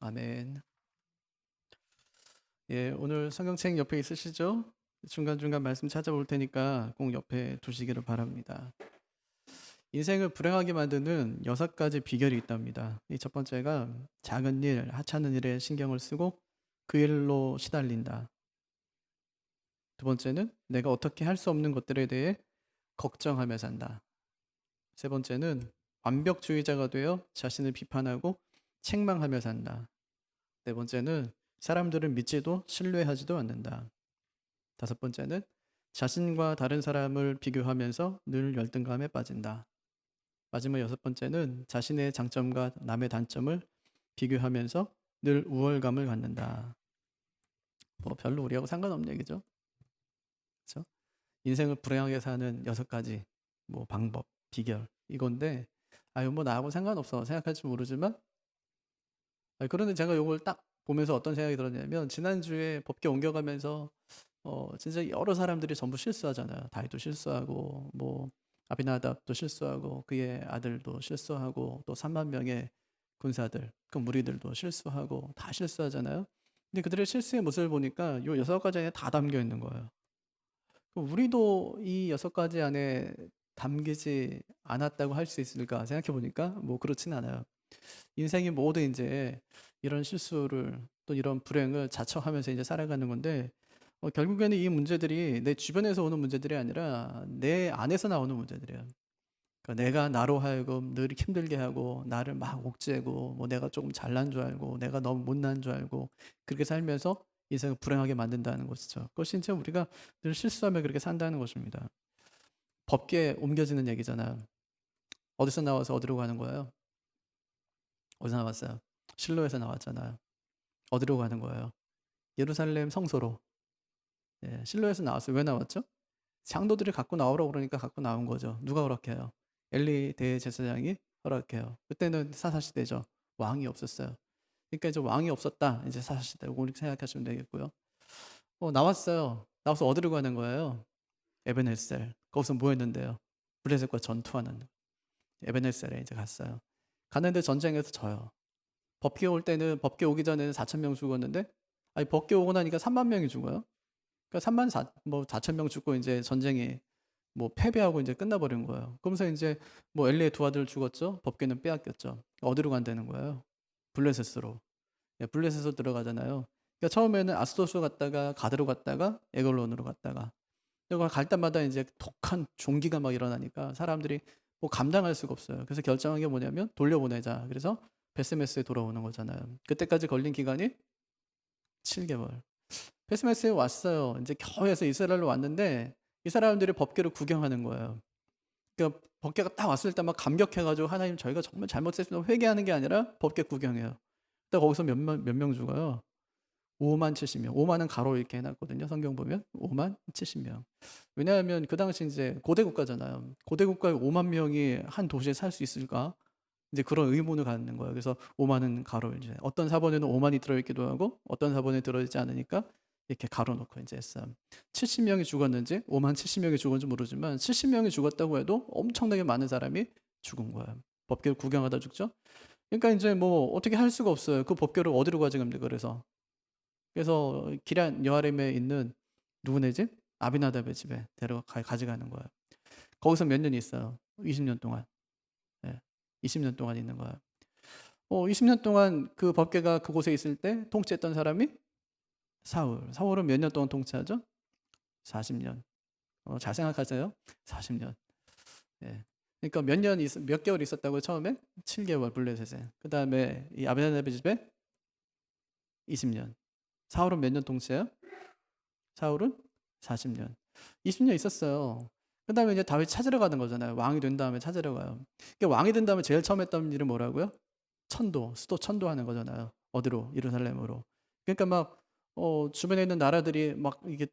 아멘. 예, 오늘 성경책 옆에 있으시죠? 중간중간 말씀 찾아볼 테니까 꼭 옆에 두시기를 바랍니다. 인생을 불행하게 만드는 6가지 비결이 있답니다. 이 첫 번째가 작은 일, 하찮은 일에 신경을 쓰고 그 일로 시달린다. 두 번째는 내가 어떻게 할 수 없는 것들에 대해 걱정하며 산다. 세 번째는 완벽주의자가 되어 자신을 비판하고 책망하며 산다. 네 번째는 사람들을 믿지도 신뢰하지도 않는다. 다섯 번째는 자신과 다른 사람을 비교하면서 늘 열등감에 빠진다. 마지막 여섯 번째는 자신의 장점과 남의 단점을 비교하면서 늘 우월감을 갖는다. 뭐 별로 우리하고 상관없는 얘기죠. 그렇죠? 인생을 불행하게 사는 6가지 뭐 방법, 비결 이건데 아유 뭐 나하고 상관없어 생각할지 모르지만 그런데 제가 이걸 딱 보면서 어떤 생각이 들었냐면 지난주에 법계 옮겨가면서 진짜 여러 사람들이 전부 실수하잖아요. 다윗도 실수하고 뭐 아비나답도 실수하고 그의 아들도 실수하고 또 3만 명의 군사들 그 무리들도 실수하고 다 실수하잖아요. 근데 그들의 실수의 모습을 보니까 요 6가지 안에 다 담겨 있는 거예요. 그럼 우리도 이 6가지 안에 담기지 않았다고 할 수 있을까 생각해 보니까 뭐 그렇진 않아요. 인생이 모두 이제 이런 실수를 또 이런 불행을 자처하면서 이제 살아가는 건데 결국에는 이 문제들이 내 주변에서 오는 문제들이 아니라 내 안에서 나오는 문제들이에요. 그러니까 내가 나로 하여금 늘 힘들게 하고 나를 막 옥죄고 뭐 내가 조금 잘난 줄 알고 내가 너무 못난 줄 알고 그렇게 살면서 인생을 불행하게 만든다는 것이죠. 그것이 이제 우리가 늘 실수하며 그렇게 산다는 것입니다. 법계에 옮겨지는 얘기잖아요. 어디서 나와서 어디로 가는 거예요? 어디서 나왔어요? 실로에서 나왔잖아요. 어디로 가는 거예요? 예루살렘 성소로. 예, 실로에서 나왔어요. 왜 나왔죠? 장로들이 갖고 나오라고 그러니까 갖고 나온 거죠. 누가 허락해요? 엘리 대제사장이 허락해요. 그때는 사사시대죠. 왕이 없었어요. 그러니까 이제 왕이 없었다. 이제 사사시대. 이거 생각하시면 되겠고요. 나왔어요. 나와서 어디로 가는 거예요? 에베네셀. 거기서 뭐 했는데요? 블레셋과 전투하는 에베네셀에 이제 갔어요. 갔는데 전쟁에서 져요. 법계 올 때는 법계 오기 전에는 4천 명 죽었는데 아니 법계 오고 나니까 3만 명이 죽어요. 그러니까 3만 4천 명 죽고 이제 전쟁이 뭐 패배하고 이제 끝나버린 거예요. 그러면서 이제 뭐 엘리의 두 아들 죽었죠. 법계는 빼앗겼죠. 어디로 간다는 거예요? 블레셋으로. 예, 블레셋으로 들어가잖아요. 그러니까 처음에는 아스도스 갔다가 가드로 갔다가 에글론으로 갔다가 그리고 갈 때마다 이제 독한 종기가 막 일어나니까 사람들이 뭐 감당할 수가 없어요. 그래서 결정한 게 뭐냐면 돌려보내자. 그래서 베스메스에 돌아오는 거잖아요. 그때까지 걸린 기간이 7개월. 베스메스에 왔어요. 이제 겨우 해서 이스라엘로 왔는데 이 사람들이 법궤를 구경하는 거예요. 그러니까 법궤가 딱 왔을 때 막 감격해가지고 하나님 저희가 정말 잘못했습니다. 회개하는 게 아니라 법궤 구경해요. 근데 거기서 몇 명 죽어요? 5만 70명. 5만은 가로 이렇게 해놨거든요. 성경 보면 5만 70명. 왜냐하면 그 당시 이제 고대 국가잖아요. 고대 국가에 5만 명이 한 도시에 살 수 있을까? 이제 그런 의문을 갖는 거예요. 그래서 5만은 가로 이제 어떤 사본에는 5만이 들어있기도 하고 어떤 사본에 들어있지 않으니까 이렇게 가로놓고 이제 했어요. 70명이 죽었는지 5만 70명이 죽었는지 모르지만 70명이 죽었다고 해도 엄청나게 많은 사람이 죽은 거예요. 법궤를 구경하다 죽죠. 그러니까 이제 뭐 어떻게 할 수가 없어요. 그 법궤를 어디로 가져갑니까? 그래서 기럇 여아림에 있는 누구네 집? 아비나답의 집에 가져가는 거예요. 거기서 몇 년 있어요? 20년 동안. 네, 20년 동안 있는 거예요. 20년 동안 그 법궤가 그곳에 있을 때 통치했던 사람이 사울. 사울은 몇 년 동안 통치하죠? 40년. 잘 생각하세요. 40년. 예. 그러니까 몇 개월 있었다고요? 처음에 7개월 블레셋에. 그 다음에 이 아비나답의 집에 20년. 사울은 몇 년 통치해요? 사울은 40년. 20년 있었어요. 그 다음에 이제 다윗 찾으러 가는 거잖아요. 왕이 된 다음에 찾으러 가요. 그러니까 왕이 된 다음에 제일 처음 했던 일은 뭐라고요? 수도 천도하는 거잖아요. 어디로? 예루살렘으로. 그러니까 막 주변에 있는 나라들이 막 이게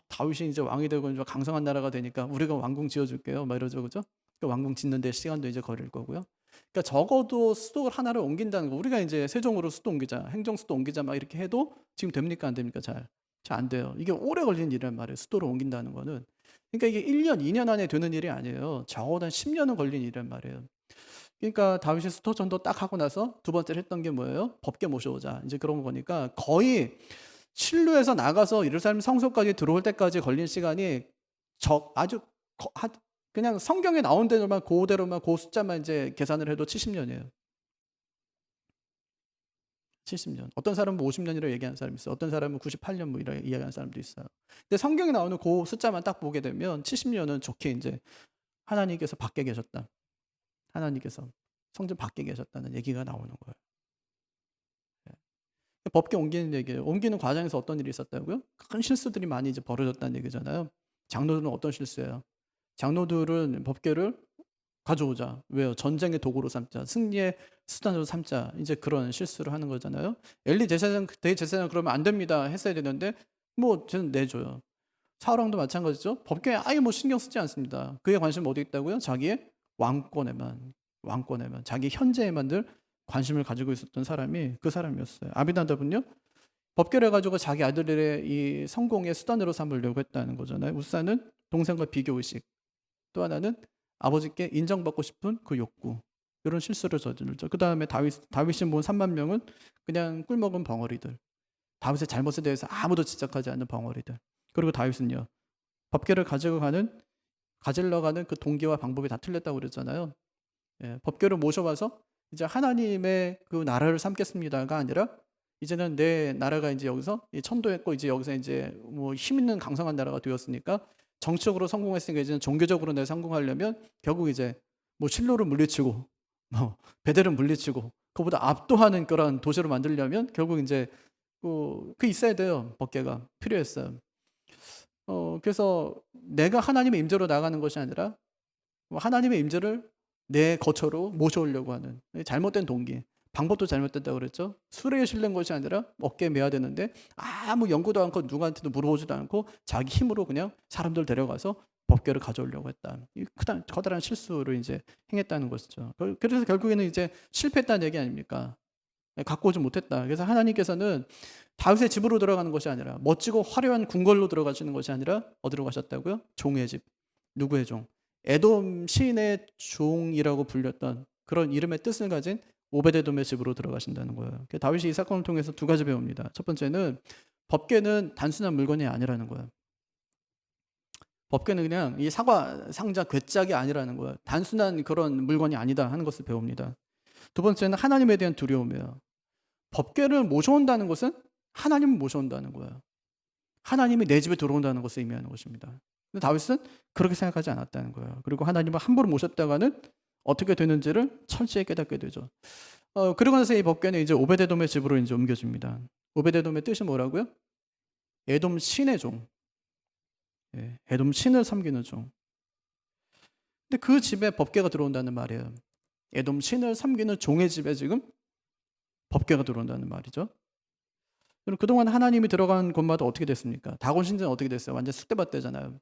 다윗이 이제 왕이 되고 이제 강성한 나라가 되니까 우리가 왕궁 지어줄게요. 막 이러죠, 그죠? 그러니까 왕궁 짓는데 시간도 이제 걸릴 거고요. 그러니까 적어도 수도 하나를 옮긴다는 거. 우리가 이제 세종으로 수도 옮기자, 행정 수도 옮기자 막 이렇게 해도 지금 됩니까 안 됩니까? 잘 안 돼요. 이게 오래 걸리는 일이란 말이에요. 수도를 옮긴다는 거는. 그러니까 이게 1년, 2년 안에 되는 일이 아니에요. 적어도 한 10년은 걸리는 일이란 말이에요. 그러니까 다윗이 수토전도 딱 하고 나서 두 번째로 했던 게 뭐예요? 법궤 모셔오자. 이제 그런 거니까 거의 실로에서 나가서 예루살렘 성소까지 들어올 때까지 걸린 시간이 아주 그냥 성경에 나온 대로만 그대로만 그 숫자만 이제 계산을 해도 70년이에요. 70년. 어떤 사람은 50년이라고 얘기하는 사람이 있어요. 어떤 사람은 98년 뭐 이렇게 이야기하는 사람도 있어요. 근데 성경에 나오는 그 숫자만 딱 보게 되면 70년은 좋게 이제 하나님께서 밖에 계셨다. 하나님께서 성전 밖에 계셨다는 얘기가 나오는 거예요. 법계 옮기는 얘기예요. 옮기는 과정에서 어떤 일이 있었다고요? 큰 실수들이 많이 이제 벌어졌다는 얘기잖아요. 장로들은 어떤 실수예요? 장로들은 법궤를 가져오자. 왜요? 전쟁의 도구로 삼자. 승리의 수단으로 삼자. 이제 그런 실수를 하는 거잖아요. 엘리 제사장, 대제사장 그러면 안 됩니다. 했어야 되는데 뭐 저는 내줘요. 사울왕도 마찬가지죠. 법궤에 아예 뭐 신경 쓰지 않습니다. 그의 관심은 어디 있다고요? 자기의 왕권에만 자기 현재에만 늘 관심을 가지고 있었던 사람이 그 사람이었어요. 아비나답은요. 법궤를 가지고 자기 아들들의 이 성공의 수단으로 삼으려고 했다는 거잖아요. 우사는 동생과 비교의식. 또 하나는 아버지께 인정받고 싶은 그 욕구. 이런 실수를 저질렀죠. 그 다음에 다윗이 모은 3만 명은 그냥 꿀먹은 벙어리들. 다윗의 잘못에 대해서 아무도 지적하지 않는 벙어리들. 그리고 다윗은요. 법궤를 가지러 가는 그 동기와 방법이 다 틀렸다고 그랬잖아요. 예, 법궤를 모셔와서 이제 하나님의 그 나라를 삼겠습니다가 아니라 이제는 내 나라가 이제 여기서 천도했고 이제 여기서 이제 뭐 힘 있는 강성한 나라가 되었으니까 정치적으로 성공했으니까 이제는 종교적으로 내가 성공하려면 결국 이제 뭐 실로를 물리치고 뭐 베델을 물리치고 그보다 압도하는 그런 도시로 만들려면 결국 이제 그 있어야 돼요. 법궤가 필요했어요. 그래서 내가 하나님의 임재로 나가는 것이 아니라 하나님의 임재를 내 거처로 모셔오려고 하는 잘못된 동기. 방법도 잘못됐다고 그랬죠. 수레에 실는 것이 아니라 어깨에 매야 되는데 아무 연구도 않고 누구한테도 물어보지도 않고 자기 힘으로 그냥 사람들 데려가서 법궤를 가져오려고 했다. 커다란 실수를 이제 행했다는 것이죠. 그래서 결국에는 이제 실패했다는 얘기 아닙니까? 갖고 오지 못했다. 그래서 하나님께서는 다윗의 집으로 들어가는 것이 아니라 멋지고 화려한 궁궐로 들어가시는 것이 아니라 어디로 가셨다고요? 종의 집. 누구의 종? 에돔 시인의 종이라고 불렸던 그런 이름의 뜻을 가진 오베데돔의 집으로 들어가신다는 거예요. 다윗이 이 사건을 통해서 두 가지 배웁니다. 첫 번째는 법궤는 단순한 물건이 아니라는 거예요. 법궤는 그냥 이 사과 상자 괴짝이 아니라는 거예요. 단순한 그런 물건이 아니다 하는 것을 배웁니다. 두 번째는 하나님에 대한 두려움이에요. 법궤를 모셔온다는 것은 하나님을 모셔온다는 거예요. 하나님이 내 집에 들어온다는 것을 의미하는 것입니다. 근데 다윗은 그렇게 생각하지 않았다는 거예요. 그리고 하나님을 함부로 모셨다가는 어떻게 되는지를 철저히 깨닫게 되죠. 그러고 나서 이 법궤는 이제 오베데돔의 집으로 이제 옮겨집니다. 오베데돔의 뜻이 뭐라고요? 에돔 신의 종. 예, 에돔 신을 섬기는 종. 근데 그 집에 법궤가 들어온다는 말이에요. 에돔 신을 섬기는 종의 집에 지금 법궤가 들어온다는 말이죠. 그럼 그동안 하나님이 들어간 곳마다 어떻게 됐습니까? 다곤 신상은 어떻게 됐어요? 완전 쑥대밭대잖아요.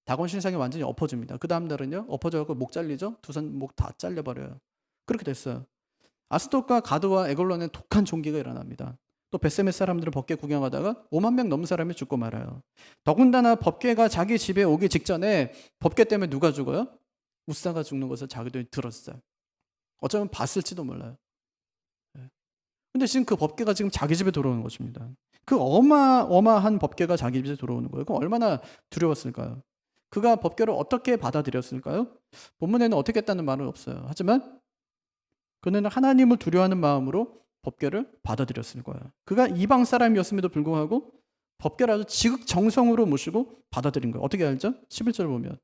다곤 신상이 완전히 엎어집니다. 그 다음 날은요, 엎어져갖고 목 잘리죠? 두 손 목 다 잘려버려요. 그렇게 됐어요. 아스돗과 가드와 에글론에 독한 종기가 일어납니다. 또 벳세메 사람들은 법궤 구경하다가 5만 명 넘는 사람이 죽고 말아요. 더군다나 법궤가 자기 집에 오기 직전에 법궤 때문에 누가 죽어요? 우사가 죽는 것을 자기들이 들었어요. 어쩌면 봤을지도 몰라요. 근데 지금 그 법궤가 지금 자기 집에 들어오는 것입니다. 그 어마어마한 법궤가 자기 집에 들어오는 거예요. 그럼 얼마나 두려웠을까요? 그가 법궤를 어떻게 받아들였을까요? 본문에는 어떻게 했다는 말은 없어요. 하지만 그는 하나님을 두려워하는 마음으로 법궤를 받아들였을 거예요. 그가 이방 사람이었음에도 불구하고 법궤를 아주 지극정성으로 모시고 받아들인 거예요. 어떻게 알죠? 11절 보면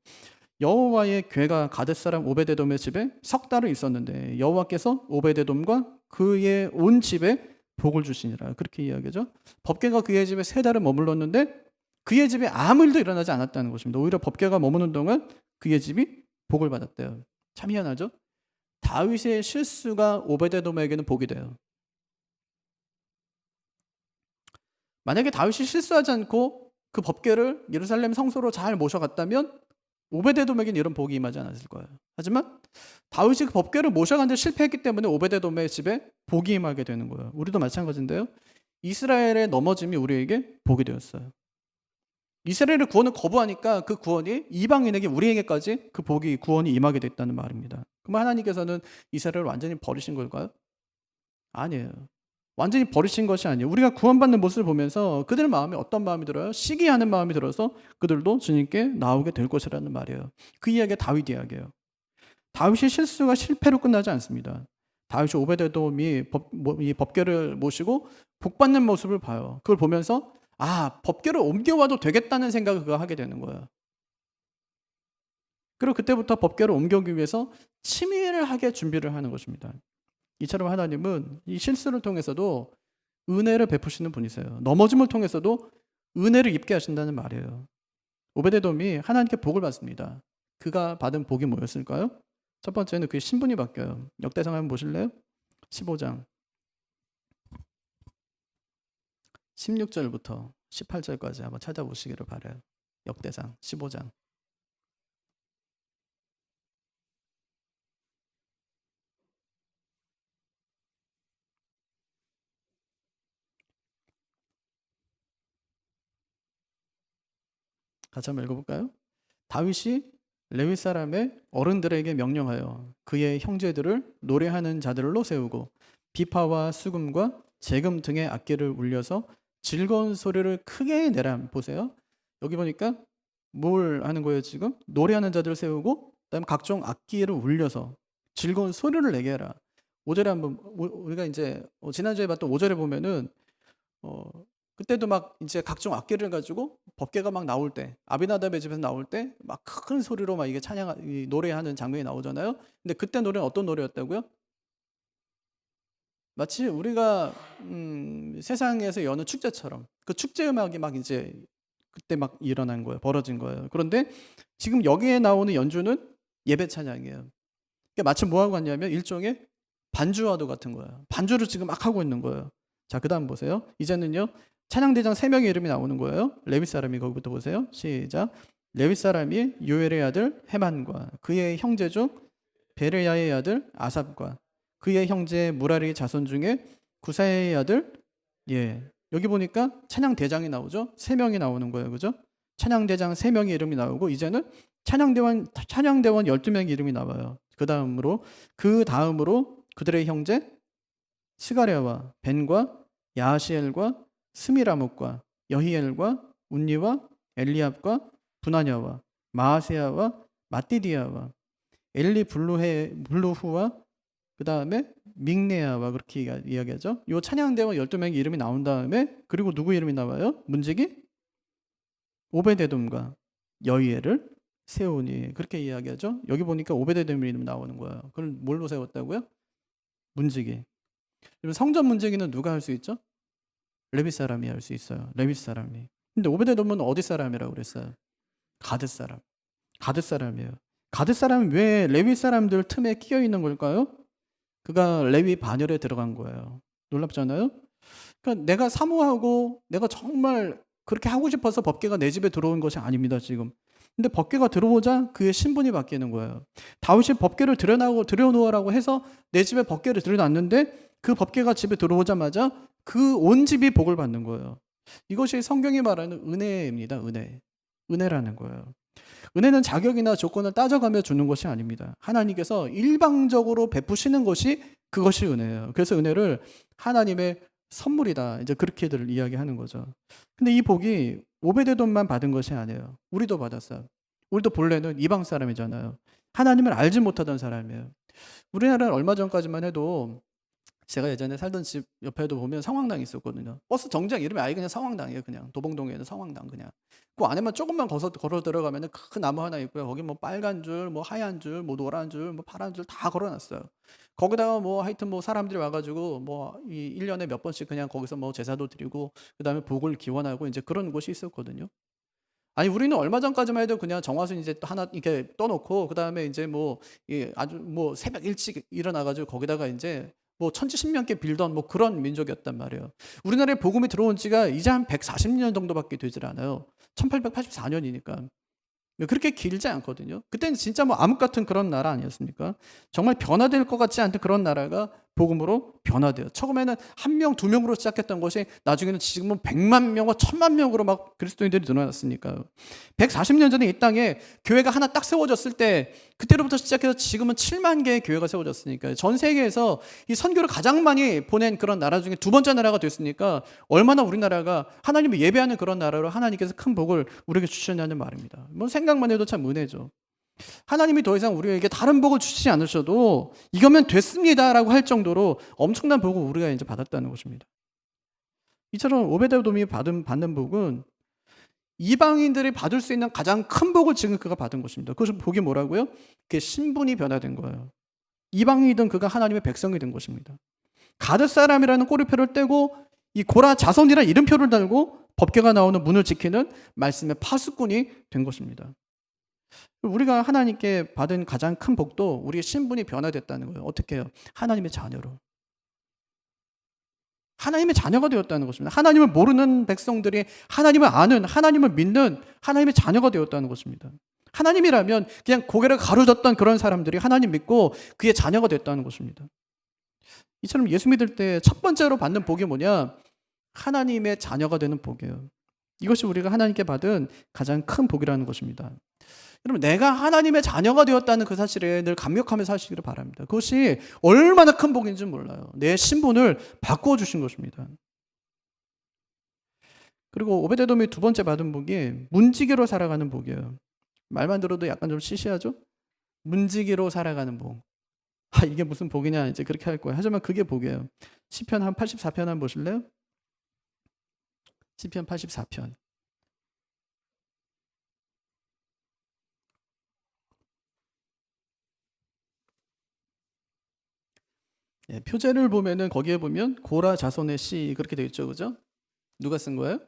여호와의 궤가 가뎃 사람 오베데돔의 집에 석 달을 있었는데 여호와께서 오베데돔과 그의 온 집에 복을 주시니라. 그렇게 이야기하죠. 법궤가 그의 집에 3달을 머물렀는데 그의 집에 아무 일도 일어나지 않았다는 것입니다. 오히려 법궤가 머무는 동안 그의 집이 복을 받았대요. 참 희한하죠. 다윗의 실수가 오베데돔에게는 복이 돼요. 만약에 다윗이 실수하지 않고 그 법궤를 예루살렘 성소로 잘 모셔갔다면 오베데돔에게는 이런 복이 임하지 않았을 거예요. 하지만 다윗이 그 법궤를 모셔가는데 실패했기 때문에 오베데돔의 집에 복이 임하게 되는 거예요. 우리도 마찬가지인데요. 이스라엘의 넘어짐이 우리에게 복이 되었어요. 이스라엘의 구원을 거부하니까 그 구원이 이방인에게 우리에게까지 그 복이 구원이 임하게 됐다는 말입니다. 그럼 하나님께서는 이스라엘을 완전히 버리신 걸까요? 아니에요. 완전히 버리신 것이 아니에요. 우리가 구원받는 모습을 보면서 그들 마음에 어떤 마음이 들어요? 시기하는 마음이 들어서 그들도 주님께 나오게 될 것이라는 말이에요. 그 이야기가 다윗 이야기예요. 다윗의 실수가 실패로 끝나지 않습니다. 다윗이 오베데돔이 이 법궤를 모시고 복받는 모습을 봐요. 그걸 보면서 법궤를 옮겨와도 되겠다는 생각을 그가 하게 되는 거예요. 그리고 그때부터 법궤를 옮겨오기 위해서 치밀을 하게 준비를 하는 것입니다. 이처럼 하나님은 이 실수를 통해서도 은혜를 베푸시는 분이세요. 넘어짐을 통해서도 은혜를 입게 하신다는 말이에요. 오베데돔이 하나님께 복을 받습니다. 그가 받은 복이 뭐였을까요? 첫 번째는 그의 신분이 바뀌어요. 역대상 한번 보실래요? 15장 16절부터 18절까지 한번 찾아보시기를 바라요. 역대상 15장. 같이 한번 읽어볼까요? 다윗이 레위 사람의 어른들에게 명령하여 그의 형제들을 노래하는 자들로 세우고 비파와 수금과 재금 등의 악기를 울려서 즐거운 소리를 크게 내라. 보세요. 여기 보니까 뭘 하는 거예요 지금? 노래하는 자들을 세우고 그다음에 각종 악기를 울려서 즐거운 소리를 내게 해라. 5절에 한번 우리가 이제 지난주에 봤던 5절에 보면은 그때도 막 이제 각종 악기를 가지고 법궤가 막 나올 때, 아비나답의 집에서 나올 때 막 큰 소리로 막 이게 노래하는 장면이 나오잖아요. 근데 그때 노래는 어떤 노래였다고요? 마치 우리가 세상에서 여는 축제처럼 그 축제 음악이 막 이제 그때 막 일어난 거예요. 벌어진 거예요. 그런데 지금 여기에 나오는 연주는 예배 찬양이에요. 그러니까 마치 뭐하고 같냐면 일종의 반주와도 같은 거예요. 반주를 지금 막 하고 있는 거예요. 자, 그 다음 보세요. 이제는요. 찬양대장 3명의 이름이 나오는 거예요. 레위 사람이 거기부터 보세요. 시작. 레위 사람이 요엘의 아들 헤만과 그의 형제 중 베레야의 아들 아삽과 그의 형제 무라리 자손 중에 구사의 아들 여기 보니까 찬양대장이 나오죠. 3명이 나오는 거예요. 그죠? 찬양대장 3명의 이름이 나오고 이제는 찬양대원 12명의 이름이 나와요. 그 다음으로 그들의 형제 스가랴와 벤과 야시엘과 스미라목과 여히엘과 운니와 엘리압과 분하냐와 마아세야와 마띠디아와 엘리 블루후와 그 다음에 믹네야와 그렇게 이야기하죠. 이 찬양대원 12명의 이름이 나온 다음에 그리고 누구 이름이 나와요? 문지기 오베데돔과 여히엘을 세우니 그렇게 이야기하죠. 여기 보니까 오베데돔 이름이 나오는 거예요. 그걸 뭘로 세웠다고요? 문지기. 성전 문지기는 누가 할 수 있죠? 레위 사람이 할 수 있어요. 레위 사람이. 근데 오베데돔은 어디 사람이라고 그랬어요? 가드 사람. 가드 사람이에요. 가드 사람은 왜 레위 사람들 틈에 끼어 있는 걸까요? 그가 레위 반열에 들어간 거예요. 놀랍잖아요? 그러니까 내가 사모하고 내가 정말 그렇게 하고 싶어서 법궤가 내 집에 들어온 것이 아닙니다, 지금. 근데 법궤가 들어오자 그의 신분이 바뀌는 거예요. 다윗이 법궤를 들여놓으라고 해서 내 집에 법궤를 들여놨는데 그 법궤가 집에 들어오자마자 그 온 집이 복을 받는 거예요. 이것이 성경이 말하는 은혜입니다. 은혜라는 거예요. 은혜는 자격이나 조건을 따져가며 주는 것이 아닙니다. 하나님께서 일방적으로 베푸시는 것이 그것이 은혜예요. 그래서 은혜를 하나님의 선물이다. 이제 그렇게들 이야기하는 거죠. 근데 이 복이 오베데돔만 받은 것이 아니에요. 우리도 받았어요. 우리도 본래는 이방 사람이잖아요. 하나님을 알지 못하던 사람이에요. 우리나라는 얼마 전까지만 해도 제가 예전에 살던 집 옆에도 보면 성황당이 있었거든요. 버스 정장 이름이 아예 그냥 성황당이에요. 그냥 도봉동에 있는 성황당 그냥. 그 안에만 조금만 걸어 들어가면 큰 나무 하나 있고요. 거기 뭐 빨간 줄, 뭐 하얀 줄, 뭐 노란 줄, 뭐 파란 줄 다 걸어놨어요. 거기다가 뭐 하여튼 뭐 사람들이 와가지고 뭐 이 1년에 몇 번씩 그냥 거기서 뭐 제사도 드리고 그다음에 복을 기원하고 이제 그런 곳이 있었거든요. 아니 우리는 얼마 전까지만 해도 그냥 정화순 이제 또 하나 이렇게 떠놓고 그다음에 이제 뭐 아주 뭐 새벽 일찍 일어나가지고 거기다가 이제 뭐 천지신명께 빌던 뭐 그런 민족이었단 말이에요. 우리나라에 복음이 들어온 지가 이제 한 140년 정도밖에 되질 않아요. 1884년이니까. 그렇게 길지 않거든요. 그때는 진짜 뭐 암흑 같은 그런 나라 아니었습니까? 정말 변화될 것 같지 않던 그런 나라가 복음으로 변화돼요. 처음에는 1명, 2명으로 시작했던 것이 나중에는 지금은 100만 명과 1000만 명으로 막 그리스도인들이 늘어났으니까요. 140년 전에 이 땅에 교회가 하나 딱 세워졌을 때 그때로부터 시작해서 지금은 7만 개의 교회가 세워졌으니까요. 전 세계에서 이 선교를 가장 많이 보낸 그런 나라 중에 두 번째 나라가 됐으니까 얼마나 우리나라가 하나님을 예배하는 그런 나라로 하나님께서 큰 복을 우리에게 주셨냐는 말입니다. 뭐 생각만 해도 참 은혜죠. 하나님이 더 이상 우리에게 다른 복을 주시지 않으셔도 이거면 됐습니다라고 할 정도로 엄청난 복을 우리가 이제 받았다는 것입니다. 이처럼 오베데돔이 받는 복은 이방인들이 받을 수 있는 가장 큰 복을 지금 그가 받은 것입니다. 그 복이 뭐라고요? 그게 신분이 변화된 거예요. 이방인이든 그가 하나님의 백성이 된 것입니다. 가드 사람이라는 꼬리표를 떼고 이 고라 자손이라는 이름표를 달고 법궤가 나오는 문을 지키는 말씀의 파수꾼이 된 것입니다. 우리가 하나님께 받은 가장 큰 복도 우리의 신분이 변화됐다는 거예요. 어떻게 해요? 하나님의 자녀로. 하나님의 자녀가 되었다는 것입니다. 하나님을 모르는 백성들이 하나님을 아는, 하나님을 믿는 하나님의 자녀가 되었다는 것입니다. 하나님이라면 그냥 고개를 가로젓던 그런 사람들이 하나님 믿고 그의 자녀가 됐다는 것입니다. 이처럼 예수 믿을 때 첫 번째로 받는 복이 뭐냐? 하나님의 자녀가 되는 복이에요. 이것이 우리가 하나님께 받은 가장 큰 복이라는 것입니다. 여러분, 내가 하나님의 자녀가 되었다는 그 사실에 늘 감격하면서 사시기를 바랍니다. 그것이 얼마나 큰 복인지 몰라요. 내 신분을 바꾸어 주신 것입니다. 그리고 오베데돔이 두 번째 받은 복이 문지기로 살아가는 복이에요. 말만 들어도 약간 좀 시시하죠? 문지기로 살아가는 복. 이게 무슨 복이냐 이제 그렇게 할 거예요. 하지만 그게 복이에요. 시편 한 84편 한번 보실래요? 시편 84편. 예, 표제를 보면은 거기에 보면 고라 자손의 시 그렇게 되어 있죠, 그죠? 누가 쓴 거예요?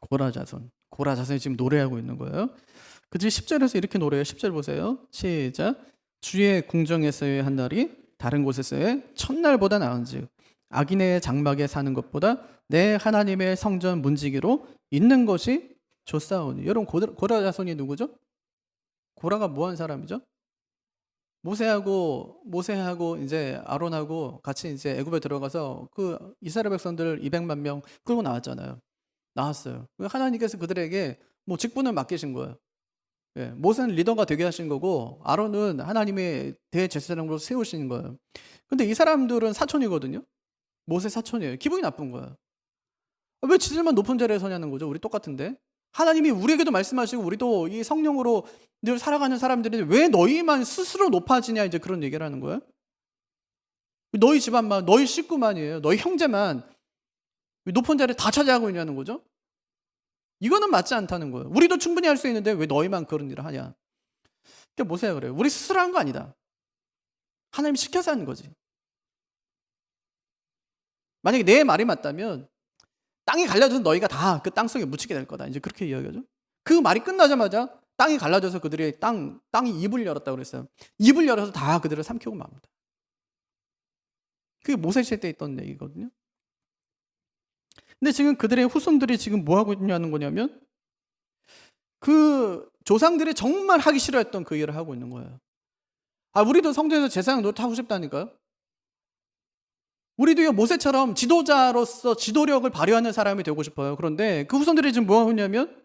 고라 자손. 고라 자손이 지금 노래하고 있는 거예요. 그 뒤 10절에서 이렇게 노래해요. 10절 보세요. 시작. 주의 궁정에서의 한 날이 다른 곳에서의 첫날보다 나은즉 악인의 장막에 사는 것보다 내 하나님의 성전 문지기로 있는 것이 좋사오니. 여러분, 고라 자손이 누구죠? 고라가 뭐한 사람이죠? 모세하고 이제 아론하고 같이 이제 애굽에 들어가서 그 이스라엘 백성들 200만 명 끌고 나왔어요. 하나님께서 그들에게 뭐 직분을 맡기신 거예요. 예, 모세는 리더가 되게 하신 거고 아론은 하나님의 대제사장으로 세우신 거예요. 근데 이 사람들은 사촌이거든요. 모세 사촌이에요. 기분이 나쁜 거예요. 왜 지들만 높은 자리에 서냐는 거죠. 우리 똑같은데. 하나님이 우리에게도 말씀하시고 우리도 이 성령으로 늘 살아가는 사람들이 왜 너희만 스스로 높아지냐 이제 그런 얘기를 하는 거예요. 너희 집안만, 너희 식구만이에요. 너희 형제만 높은 자리에 다 차지하고 있냐는 거죠. 이거는 맞지 않다는 거예요. 우리도 충분히 할 수 있는데 왜 너희만 그런 일을 하냐. 그러니까 모세가 그래요. 우리 스스로 한 거 아니다. 하나님 시켜서 하는 거지. 만약에 내 말이 맞다면 땅이 갈라져서 너희가 다 그 땅속에 묻히게 될 거다. 이제 그렇게 이야기하죠. 그 말이 끝나자마자 땅이 갈라져서 그들이 땅이 입을 열었다고 그랬어요. 입을 열어서 다 그들을 삼키고 맙니다. 그게 모세 시대 때 있던 얘기거든요. 근데 지금 그들의 후손들이 지금 뭐 하고 있냐는 거냐면 그 조상들이 정말 하기 싫어했던 그 일을 하고 있는 거예요. 우리도 성전에서 제사장 노릇 하고 싶다니까요. 우리도 모세처럼 지도자로서 지도력을 발휘하는 사람이 되고 싶어요. 그런데 그 후손들이 지금 뭐 하고 있냐면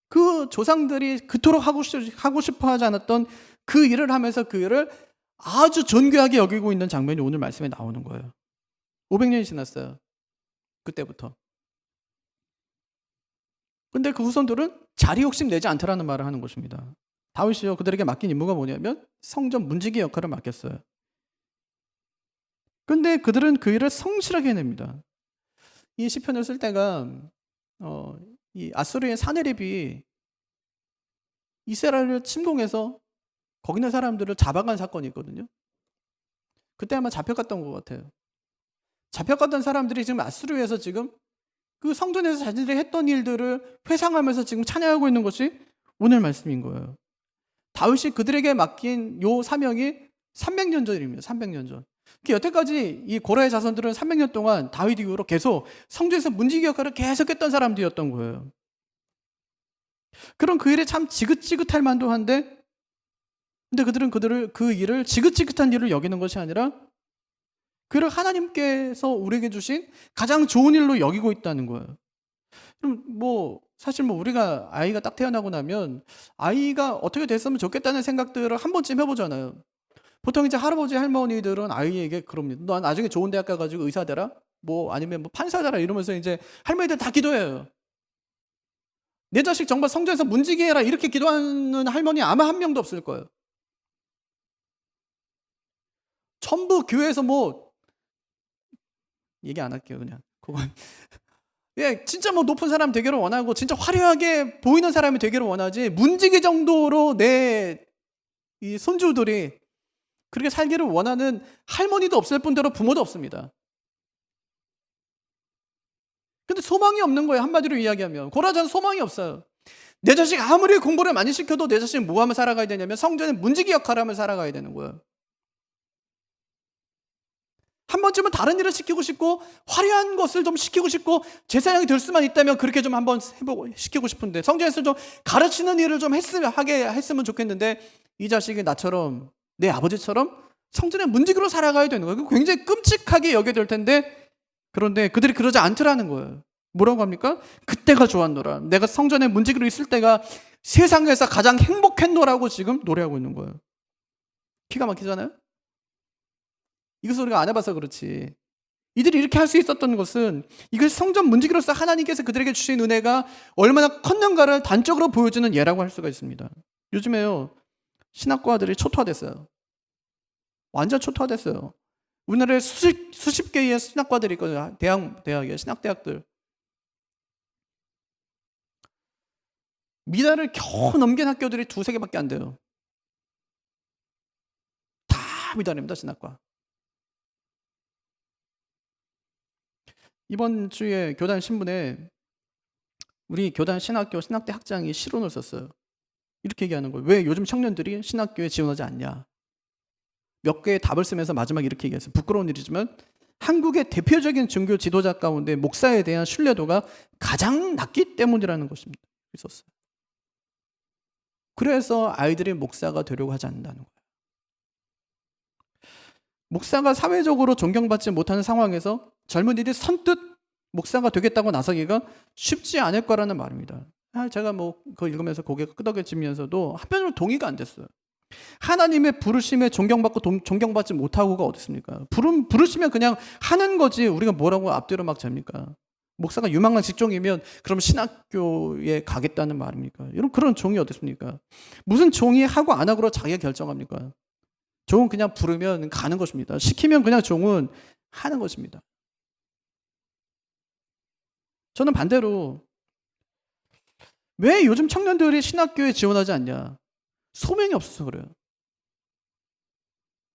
그 조상들이 그토록 하고 싶어 하지 않았던 그 일을 하면서 그 일을 아주 존귀하게 여기고 있는 장면이 오늘 말씀에 나오는 거예요. 500년이 지났어요. 그때부터. 근데 그 후손들은 자리 욕심 내지 않더라는 말을 하는 것입니다. 다윗이요, 그들에게 맡긴 임무가 뭐냐면 성전 문지기 역할을 맡겼어요. 근데 그들은 그 일을 성실하게 해냅니다. 이 시편을 쓸 때가 이 아수르의 사네립이 이스라엘을 침공해서 거기 있는 사람들을 잡아간 사건이 있거든요. 그때 아마 잡혀갔던 것 같아요. 잡혀갔던 사람들이 지금 아수르에서 지금 그 성전에서 자신들이 했던 일들을 회상하면서 지금 찬양하고 있는 것이 오늘 말씀인 거예요. 다윗이 그들에게 맡긴 요 사명이 300년 전입니다. 300년 전. 여태까지 이 고라의 자손들은 300년 동안 다윗 이후로 계속 성전에서 문지기 역할을 계속했던 사람들이었던 거예요. 그럼 그 일에 참 지긋지긋할 만도 한데 근데 그들은 그 일을 지긋지긋한 일을 여기는 것이 아니라 그를 하나님께서 우리에게 주신 가장 좋은 일로 여기고 있다는 거예요. 그럼 사실 우리가 아이가 딱 태어나고 나면 아이가 어떻게 됐으면 좋겠다는 생각들을 한 번쯤 해보잖아요. 보통 이제 할아버지 할머니들은 아이에게 그럽니다. 너 나중에 좋은 대학 가가지고 의사 되라, 아니면 판사 되라 이러면서 이제 할머니들 다 기도해요. 내 자식 정말 성전에서 문지기 해라 이렇게 기도하는 할머니 아마 한 명도 없을 거예요. 전부 교회에서 얘기 안 할게요, 그냥. 그건. 예, 진짜 높은 사람 되기를 원하고, 진짜 화려하게 보이는 사람이 되기를 원하지, 문지기 정도로 내 이 손주들이 그렇게 살기를 원하는 할머니도 없을 뿐더러 부모도 없습니다. 근데 소망이 없는 거예요, 한마디로 이야기하면. 고라자는 소망이 없어요. 내 자식 아무리 공부를 많이 시켜도 내 자식은 뭐 하면 살아가야 되냐면 성전의 문지기 역할을 하면 살아가야 되는 거예요. 한 번쯤은 다른 일을 시키고 싶고 화려한 것을 좀 시키고 싶고 제사장이 될 수만 있다면 그렇게 좀 한번 시키고 싶은데 성전에서 좀 가르치는 일을 좀 하게 했으면 좋겠는데 이 자식이 나처럼 내 아버지처럼 성전의 문지기로 살아가야 되는 거예요. 굉장히 끔찍하게 여겨야 될 텐데 그런데 그들이 그러지 않더라는 거예요. 뭐라고 합니까? 그때가 좋았노라. 내가 성전의 문지기로 있을 때가 세상에서 가장 행복했노라고 지금 노래하고 있는 거예요. 기가 막히잖아요? 이것을 우리가 안 해봐서 그렇지. 이들이 이렇게 할 수 있었던 것은 이걸 성전 문지기로서 하나님께서 그들에게 주신 은혜가 얼마나 컸는가를 단적으로 보여주는 예라고 할 수가 있습니다. 요즘에요, 신학과들이 초토화됐어요. 완전 초토화됐어요. 우리나라에 수십 개의 신학과들이 있거든요. 대학에 신학대학들. 미달을 겨우 넘긴 학교들이 2-3개밖에 안 돼요. 다 미달입니다, 신학과. 이번 주에 교단 신문에 우리 교단 신학교 신학대 학장이 실론을 썼어요. 이렇게 얘기하는 거예요. 왜 요즘 청년들이 신학교에 지원하지 않냐. 몇 개의 답을 쓰면서 마지막에 이렇게 얘기했어요. 부끄러운 일이지만 한국의 대표적인 종교 지도자 가운데 목사에 대한 신뢰도가 가장 낮기 때문이라는 것입니다. 있었어요. 그래서 아이들이 목사가 되려고 하지 않는다는 거예요. 목사가 사회적으로 존경받지 못하는 상황에서 젊은이들이 선뜻 목사가 되겠다고 나서기가 쉽지 않을 거라는 말입니다. 제가 그거 읽으면서 고개가 끄덕여지면서도 한편으로 동의가 안 됐어요. 하나님의 부르심에 존경받고 존경받지 못하고가 어디 있습니까? 부르시면 그냥 하는 거지 우리가 뭐라고 앞뒤로 막 잡니까? 목사가 유망한 직종이면 그럼 신학교에 가겠다는 말입니까? 그런 종이 어디 있습니까? 무슨 종이 하고 안 하고로 자기가 결정합니까? 종은 그냥 부르면 가는 것입니다. 시키면 그냥 종은 하는 것입니다. 저는 반대로 왜 요즘 청년들이 신학교에 지원하지 않냐? 소명이 없어서 그래요.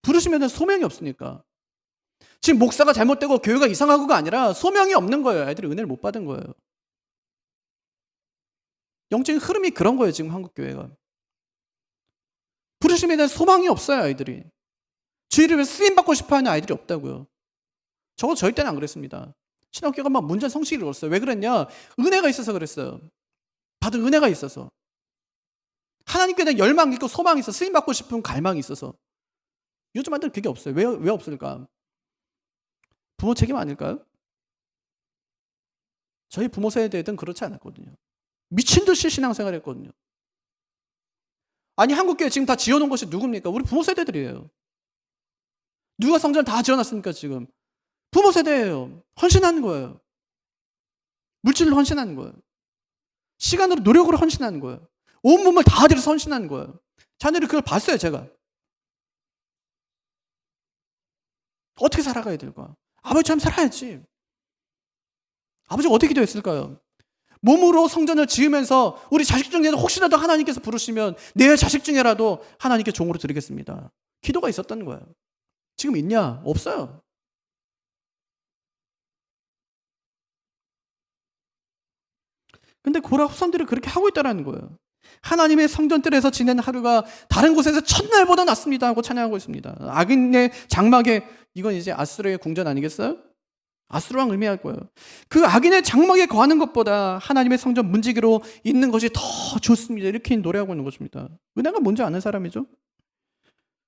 부르시면 소명이 없으니까. 지금 목사가 잘못되고 교회가 이상하고가 아니라 소명이 없는 거예요. 아이들이 은혜를 못 받은 거예요. 영적인 흐름이 그런 거예요. 지금 한국 교회가. 부르심에 대한 소망이 없어요. 아이들이. 주의를 위해 쓰임받고 싶어하는 아이들이 없다고요. 저희 때는 안 그랬습니다. 신학교가 막 문전 성시를 걸었어요. 왜 그랬냐? 은혜가 있어서 그랬어요. 받은 은혜가 있어서. 하나님께 대한 열망이 있고 소망이 있어 쓰임받고 싶은 갈망이 있어서. 요즘 아이들은 그게 없어요. 왜 없을까? 부모 책임 아닐까요? 저희 부모 세대들은 그렇지 않았거든요. 미친 듯이 신앙생활 했거든요. 아니 한국교회 지금 다 지어놓은 것이 누굽니까? 우리 부모 세대들이에요. 누가 성전을 다 지어놨습니까 지금? 부모 세대예요. 헌신하는 거예요. 물질로 헌신하는 거예요. 시간으로 노력으로 헌신하는 거예요. 온몸을 다 들여서 헌신하는 거예요. 자녀들이 그걸 봤어요 제가. 어떻게 살아가야 될까? 아버지처럼 살아야지. 아버지가 어떻게 기도했을까요? 몸으로 성전을 지으면서 우리 자식 중에도 혹시라도 하나님께서 부르시면 내 자식 중에라도 하나님께 종으로 드리겠습니다. 기도가 있었던 거예요. 지금 있냐? 없어요. 근데 고라 후손들이 그렇게 하고 있다는 거예요. 하나님의 성전뜰에서 지낸 하루가 다른 곳에서 첫날보다 낫습니다 하고 찬양하고 있습니다. 악인의 장막에, 이건 이제 아수르의 궁전 아니겠어요? 아수르왕 의미할 거예요. 그 악인의 장막에 거하는 것보다 하나님의 성전 문지기로 있는 것이 더 좋습니다. 이렇게 노래하고 있는 것입니다. 은혜가 뭔지 아는 사람이죠?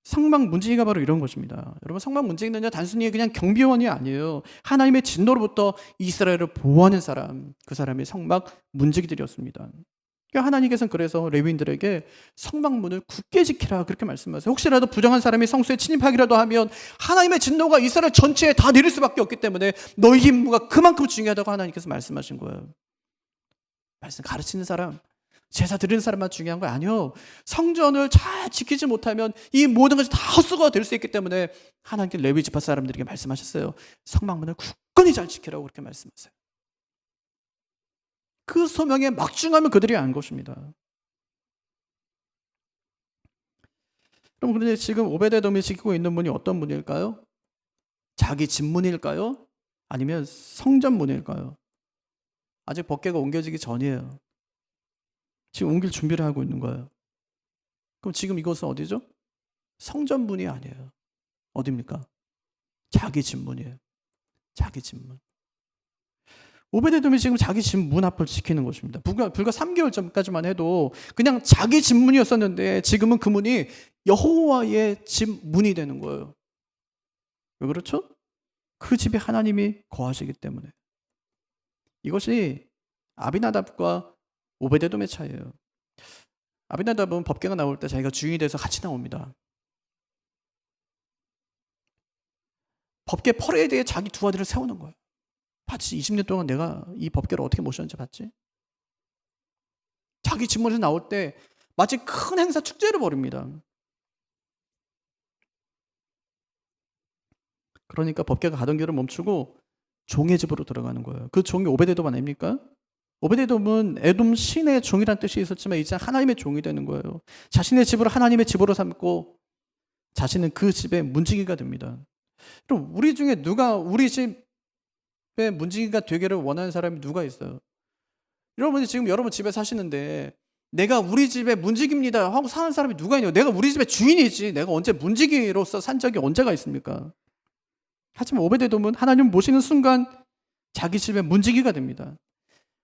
성막문지기가 바로 이런 것입니다. 여러분, 성막문지기는요 단순히 그냥 경비원이 아니에요. 하나님의 진노로부터 이스라엘을 보호하는 사람, 그 사람이 성막문지기들이었습니다. 그러니까 하나님께서는 그래서 레위인들에게 성막문을 굳게 지키라 그렇게 말씀하세요. 혹시라도 부정한 사람이 성소에 침입하기라도 하면 하나님의 진노가 이스라엘 전체에 다 내릴 수밖에 없기 때문에 너희 임무가 그만큼 중요하다고 하나님께서 말씀하신 거예요. 말씀 가르치는 사람, 제사 드리는 사람만 중요한 거 아니요. 성전을 잘 지키지 못하면 이 모든 것이 다 헛수고가 될 수 있기 때문에 하나님께 레위 지파 사람들에게 말씀하셨어요. 성막문을 굳건히 잘 지키라고 그렇게 말씀하세요. 그 소명의 막중함을 그들이 안 것입니다. 그럼 그런데 지금 오베데돔이 지키고 있는 분이 어떤 분일까요? 자기 집문일까요? 아니면 성전문일까요? 아직 법궤가 옮겨지기 전이에요. 지금 옮길 준비를 하고 있는 거예요. 그럼 지금 이것은 어디죠? 성전문이 아니에요. 어디입니까? 자기 집문이에요. 자기 집문. 오베데돔이 지금 자기 집 문 앞을 지키는 것입니다. 불과 3개월 전까지만 해도 그냥 자기 집 문이었었는데 지금은 그 문이 여호와의 집 문이 되는 거예요. 왜 그렇죠? 그 집에 하나님이 거하시기 때문에. 이것이 아비나답과 오베데돔의 차이예요. 아비나답은 법궤가 나올 때 자기가 주인이 돼서 같이 나옵니다. 법궤 퍼레이드에 자기 두 아들을 세우는 거예요. 봤지? 20년 동안 내가 이 법궤를 어떻게 모셨는지 봤지? 자기 집문에서 나올 때 마치 큰 행사 축제를 벌입니다. 그러니까 법궤가 가던 길을 멈추고 종의 집으로 들어가는 거예요. 그 종이 오베데돔 아닙니까? 오베데돔은 에돔 신의 종이란 뜻이 있었지만 이제 하나님의 종이 되는 거예요. 자신의 집을 하나님의 집으로 삼고 자신은 그 집의 문지기가 됩니다. 그럼 우리 중에 누가 우리 집의 문지기가 되기를 원하는 사람이 누가 있어요? 여러분이 지금 여러분 집에 사시는데 내가 우리 집의 문지기입니다 하고 사는 사람이 누가 있냐고. 내가 우리 집의 주인이지 내가 언제 문지기로서 산 적이 언제가 있습니까? 하지만 오베데돔은 하나님 모시는 순간 자기 집의 문지기가 됩니다.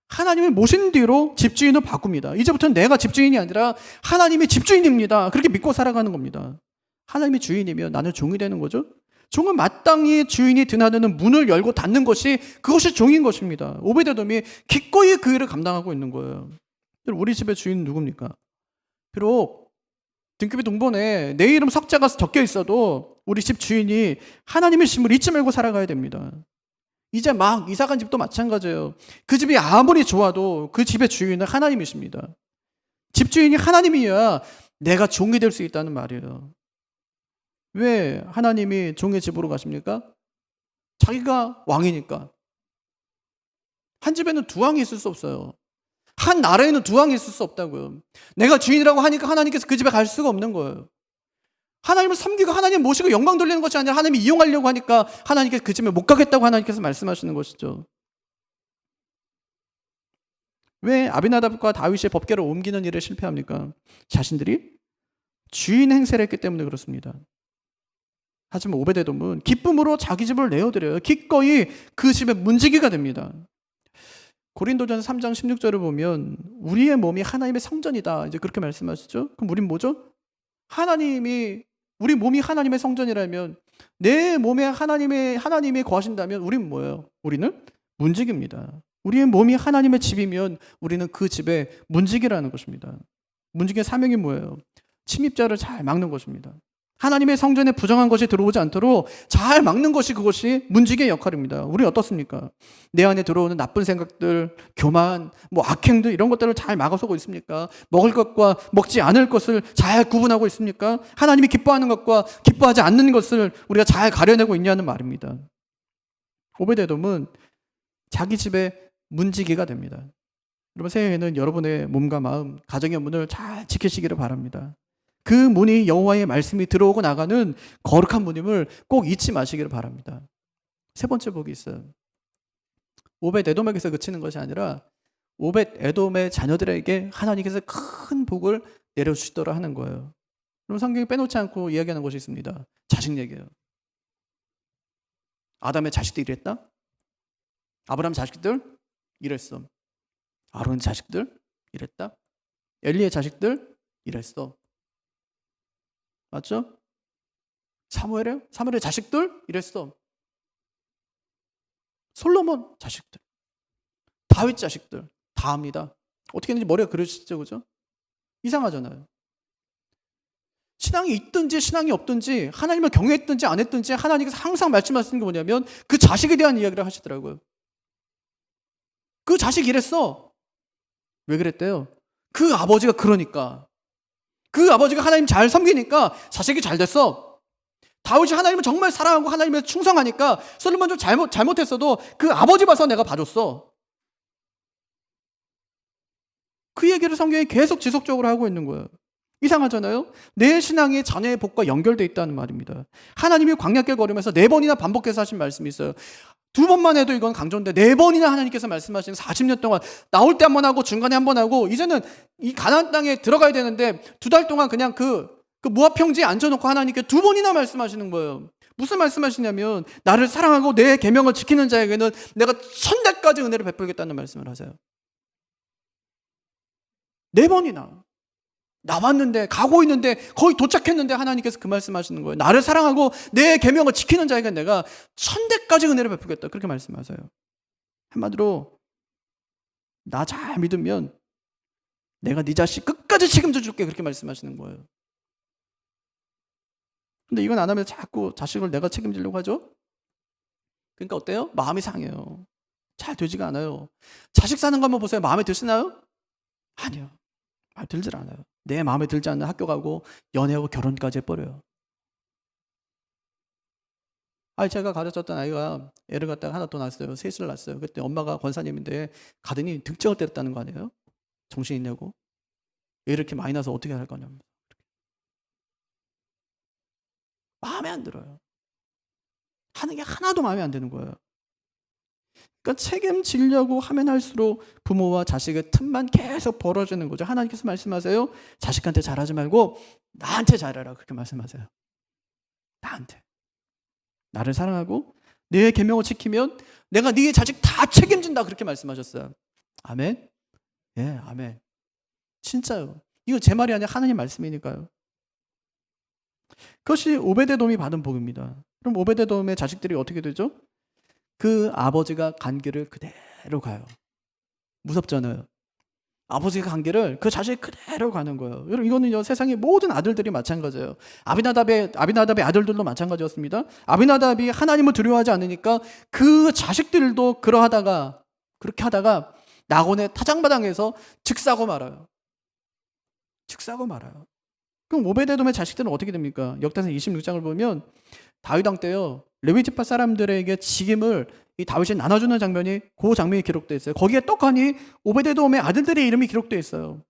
하나님을 모신 뒤로 집주인을 바꿉니다. 이제부터는 내가 집주인이 아니라 하나님이 집주인입니다. 그렇게 믿고 살아가는 겁니다. 하나님이 주인이면 나는 종이 되는 거죠. 종은 마땅히 주인이 드나드는 문을 열고 닫는 것이 그것이 종인 것입니다. 오베데돔이 기꺼이 그 일을 감당하고 있는 거예요. 우리 집의 주인은 누굽니까? 비록 등급이 동본에 내 이름 석자가 적혀 있어도 우리 집 주인이 하나님의 심을 잊지 말고 살아가야 됩니다. 이제 막 이사간 집도 마찬가지예요. 그 집이 아무리 좋아도 그 집의 주인은 하나님이십니다. 집주인이 하나님이어야 내가 종이 될 수 있다는 말이에요. 왜 하나님이 종의 집으로 가십니까? 자기가 왕이니까. 한 집에는 두 왕이 있을 수 없어요. 한 나라에는 두 왕이 있을 수 없다고요. 내가 주인이라고 하니까 하나님께서 그 집에 갈 수가 없는 거예요. 하나님을 섬기고 하나님 모시고 영광 돌리는 것이 아니라 하나님이 이용하려고 하니까 하나님께서 그 집에 못 가겠다고 하나님께서 말씀하시는 것이죠. 왜 아비나답과 다윗의 법궤를 옮기는 일에 실패합니까? 자신들이 주인 행세를 했기 때문에 그렇습니다. 하지만 오베데돔은 기쁨으로 자기 집을 내어드려요. 기꺼이 그 집의 문지기가 됩니다. 고린도전서 3장 16절을 보면 우리의 몸이 하나님의 성전이다. 이제 그렇게 말씀하시죠. 그럼 우린 뭐죠? 우리 몸이 하나님의 성전이라면 내 몸에 하나님이 거하신다면 우린 뭐예요? 우리는 문지기입니다. 우리의 몸이 하나님의 집이면 우리는 그 집의 문지기라는 것입니다. 문지기의 사명이 뭐예요? 침입자를 잘 막는 것입니다. 하나님의 성전에 부정한 것이 들어오지 않도록 잘 막는 것이 그것이 문지기의 역할입니다. 우리 어떻습니까? 내 안에 들어오는 나쁜 생각들, 교만, 악행들 이런 것들을 잘 막아서고 있습니까? 먹을 것과 먹지 않을 것을 잘 구분하고 있습니까? 하나님이 기뻐하는 것과 기뻐하지 않는 것을 우리가 잘 가려내고 있냐는 말입니다. 오베데돔은 자기 집의 문지기가 됩니다. 여러분 새해에는 여러분의 몸과 마음, 가정의 문을 잘 지키시기를 바랍니다. 그 문이 여호와의 말씀이 들어오고 나가는 거룩한 문임을 꼭 잊지 마시기를 바랍니다. 세 번째 복이 있어요. 오벳에돔에게서 그치는 것이 아니라 오벳에돔의 자녀들에게 하나님께서 큰 복을 내려주시도록 하는 거예요. 그럼 성경이 빼놓지 않고 이야기하는 것이 있습니다. 자식 얘기예요. 아담의 자식들이 이랬다. 아브라함 자식들 이랬어. 아론 자식들 이랬다. 엘리의 자식들 이랬어. 맞죠? 사무엘의 자식들 이랬어. 솔로몬 자식들, 다윗 자식들 다 합니다. 어떻게 했는지 머리가 그러시죠, 그죠? 이상하잖아요. 신앙이 있든지 신앙이 없든지 하나님을 경외했든지 안 했든지 하나님께서 항상 말씀하시는 게 뭐냐면 그 자식에 대한 이야기를 하시더라고요. 그 자식이 이랬어. 왜 그랬대요? 그 아버지가 그러니까. 그 아버지가 하나님 잘 섬기니까 자식이 잘 됐어. 다윗이 하나님을 정말 사랑하고 하나님에 충성하니까 솔로몬 좀 잘못했어도 그 아버지 봐서 내가 봐줬어. 그 얘기를 성경이 계속 지속적으로 하고 있는 거예요. 이상하잖아요. 내 신앙이 자녀의 복과 연결되어 있다는 말입니다. 하나님이 광야길 걸으면서 4번이나 반복해서 하신 말씀이 있어요. 2번만 해도 이건 강조인데 4번이나 하나님께서 말씀하신 40년 동안 나올 때 한 번 하고 중간에 한 번 하고 이제는 이 가나안 땅에 들어가야 되는데 2달 동안 그냥 그 모압 평지에 앉아놓고 하나님께 2번이나 말씀하시는 거예요. 무슨 말씀하시냐면 나를 사랑하고 내 계명을 지키는 자에게는 내가 1000대까지 은혜를 베풀겠다는 말씀을 하세요. 4번이나. 나왔는데 가고 있는데 거의 도착했는데 하나님께서 그 말씀하시는 거예요. 나를 사랑하고 내 계명을 지키는 자에게 내가 1000대까지 은혜를 베푸겠다. 그렇게 말씀하세요. 한마디로 나 잘 믿으면 내가 네 자식 끝까지 책임져 줄게. 그렇게 말씀하시는 거예요. 근데 이건 안 하면 자꾸 자식을 내가 책임지려고 하죠. 그러니까 어때요? 마음이 상해요. 잘 되지가 않아요. 자식 사는 거 한번 보세요. 마음에 드시나요? 아니요. 마음에 들질 않아요. 내 마음에 들지 않는 학교 가고 연애하고 결혼까지 해버려요. 제가 가르쳤던 아이가 애를 갖다가 하나 더 낳았어요. 셋을 낳았어요. 그때 엄마가 권사님인데 가더니 등짝을 때렸다는 거 아니에요? 정신 있냐고. 애 이렇게 많이 낳아서 어떻게 할 거냐면 마음에 안 들어요. 하는 게 하나도 마음에 안 드는 거예요. 그러니까 책임지려고 하면 할수록 부모와 자식의 틈만 계속 벌어지는 거죠. 하나님께서 말씀하세요. 자식한테 잘하지 말고 나한테 잘해라. 그렇게 말씀하세요. 나한테. 나를 사랑하고 내 계명을 지키면 내가 네 자식 다 책임진다. 그렇게 말씀하셨어요. 아멘? 예, 아멘. 진짜요. 이거 제 말이 아니라 하나님 말씀이니까요. 그것이 오베데돔이 받은 복입니다. 그럼 오베데돔의 자식들이 어떻게 되죠? 그 아버지가 간 길을 그대로 가요. 무섭잖아요. 아버지가 간 길을 그 자식이 그대로 가는 거예요. 여러분 이거는요 세상의 모든 아들들이 마찬가지예요. 아비나답의 아들들도 마찬가지였습니다. 아비나답이 하나님을 두려워하지 않으니까 그 자식들도 그렇게 하다가 낙원의 타작마당에서 즉사고 말아요. 즉사고 말아요. 그럼 오베데돔의 자식들은 어떻게 됩니까? 역대상 26장을 보면 다윗 왕 때요 레위 지파 사람들에게 직임을 이 다윗이 나눠주는 장면이 그 장면이 기록되어 있어요. 거기에 떡하니 오베데돔의 아들들의 이름이 기록되어 있어요.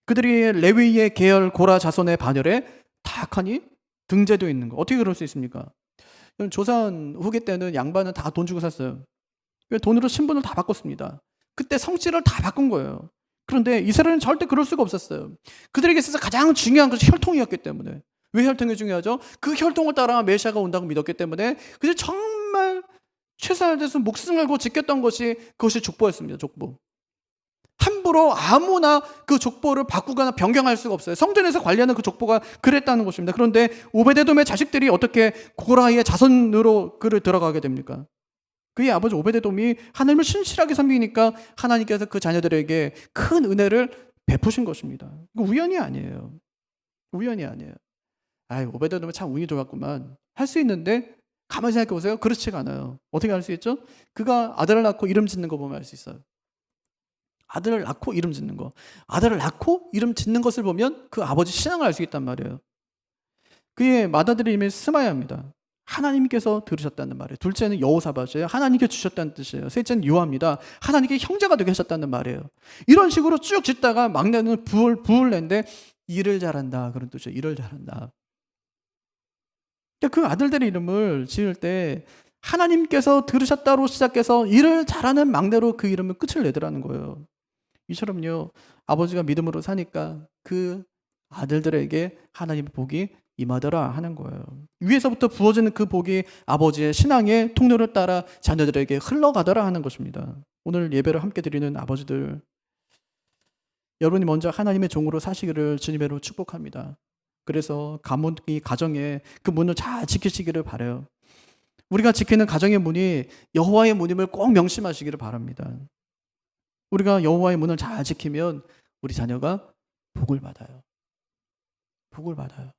그들이 레위의 계열 고라 자손의 반열에 다하니 등재되어 있는 거. 어떻게 그럴 수 있습니까? 조선 후기 때는 양반은 다 돈 주고 샀어요. 돈으로 신분을 다 바꿨습니다. 그때 성씨를 다 바꾼 거예요. 그런데 이스라엘은 절대 그럴 수가 없었어요. 그들에게 있어서 가장 중요한 것이 혈통이었기 때문에. 왜 혈통이 중요하죠? 그 혈통을 따라 메시아가 온다고 믿었기 때문에 그들 정말 최선을 다해서 목숨을 걸고 지켰던 그것이 족보였습니다. 족보. 함부로 아무나 그 족보를 바꾸거나 변경할 수가 없어요. 성전에서 관리하는 그 족보가 그랬다는 것입니다. 그런데 오베데돔의 자식들이 어떻게 고라의 자손으로 그를 들어가게 됩니까? 그의 아버지 오베데돔이 하나님을 신실하게 섬기니까 하나님께서 그 자녀들에게 큰 은혜를 베푸신 것입니다. 이거 우연이 아니에요. 우연이 아니에요. 오베데돔은 참 운이 좋았구만. 할 수 있는데 가만히 생각해 보세요. 그렇지가 않아요. 어떻게 할 수 있죠? 그가 아들을 낳고 이름 짓는 거 보면 알 수 있어요. 아들을 낳고 이름 짓는 거. 아들을 낳고 이름 짓는 것을 보면 그 아버지 신앙을 알 수 있단 말이에요. 그의 맏아들의 이름이 스마야입니다. 하나님께서 들으셨다는 말이에요. 둘째는 여호사밧이에요. 하나님께 주셨다는 뜻이에요. 셋째는 요아입니다. 하나님께 형제가 되게 하셨다는 말이에요. 이런 식으로 쭉 짓다가 막내는 부울레인데 일을 잘한다 그런 뜻이에요. 일을 잘한다. 그 아들들의 이름을 지을 때 하나님께서 들으셨다로 시작해서 일을 잘하는 막내로 그 이름을 끝을 내더라는 거예요. 이처럼요 아버지가 믿음으로 사니까 그 아들들에게 하나님의 복이 임하더라 하는 거예요. 위에서부터 부어지는 그 복이 아버지의 신앙의 통로를 따라 자녀들에게 흘러가더라 하는 것입니다. 오늘 예배를 함께 드리는 아버지들, 여러분이 먼저 하나님의 종으로 사시기를 주님으로 축복합니다. 그래서 이 가정에 그 문을 잘 지키시기를 바라요. 우리가 지키는 가정의 문이 여호와의 문임을 꼭 명심하시기를 바랍니다. 우리가 여호와의 문을 잘 지키면 우리 자녀가 복을 받아요. 복을 받아요.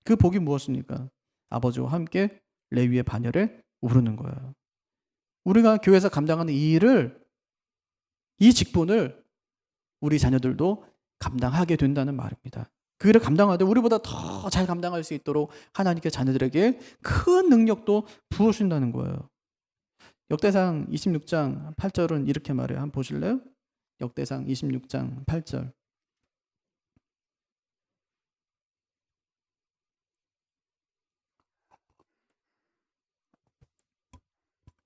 그 복이 무엇입니까? 아버지와 함께 레위의 반열에 오르는 거예요. 우리가 교회에서 감당하는 이 일을, 이 직분을 우리 자녀들도 감당하게 된다는 말입니다. 그 일을 감당하되 우리보다 더 잘 감당할 수 있도록 하나님께 자녀들에게 큰 능력도 부어주신다는 거예요. 역대상 26장 8절은 이렇게 말해요. 한번 보실래요? 역대상 26장 8절.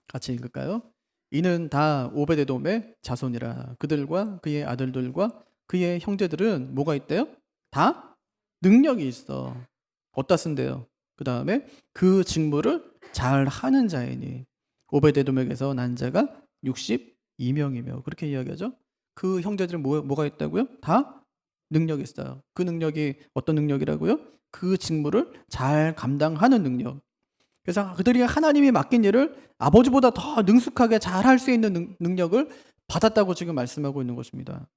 같이 읽을까요? 이는 다 오베데돔의 자손이라. 그들과 그의 아들들과 그의 형제들은 뭐가 있대요? 다 능력이 있어. 어디다 쓴대요? 그 다음에 그 직무를 잘 하는 자이니. 오베데돔에게서 난 자가 62명이며 그렇게 이야기하죠. 그 형제들은 뭐가 있다고요? 다 능력이 있어요. 그 능력이 어떤 능력이라고요? 그 직무를 잘 감당하는 능력. 그래서 그들이 하나님이 맡긴 일을 아버지보다 더 능숙하게 잘 할 수 있는 능력을 받았다고 지금 말씀하고 있는 것입니다.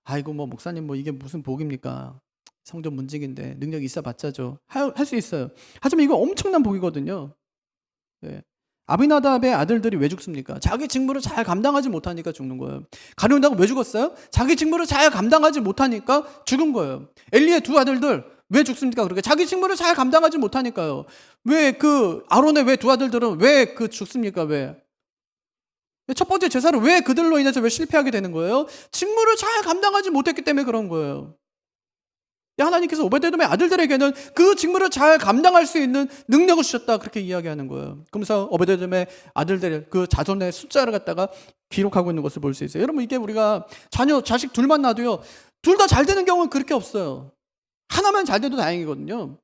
아이고 목사님 이게 무슨 복입니까? 성전 문직인데 능력이 있어 봤자죠. 할 수 있어요. 하지만 이거 엄청난 복이거든요. 네. 아비나답의 아들들이 왜 죽습니까? 자기 직무를 잘 감당하지 못하니까 죽는 거예요. 가룟다가 왜 죽었어요? 자기 직무를 잘 감당하지 못하니까 죽은 거예요. 엘리의 두 아들들 왜 죽습니까? 그렇게 자기 직무를 잘 감당하지 못하니까요. 왜 아론의 왜 두 아들들은 왜 죽습니까? 왜? 첫 번째 제사를 왜 그들로 인해서 왜 실패하게 되는 거예요? 직무를 잘 감당하지 못했기 때문에 그런 거예요. 하나님께서 오베데돔의 아들들에게는 그 직무를 잘 감당할 수 있는 능력을 주셨다, 그렇게 이야기하는 거예요. 그러면서 오베데돔의 아들들 그 자손의 숫자를 갖다가 기록하고 있는 것을 볼 수 있어요. 여러분, 이게 우리가 자식 둘만 놔도요, 둘 다 잘 되는 경우는 그렇게 없어요. 하나만 잘 돼도 다행이거든요.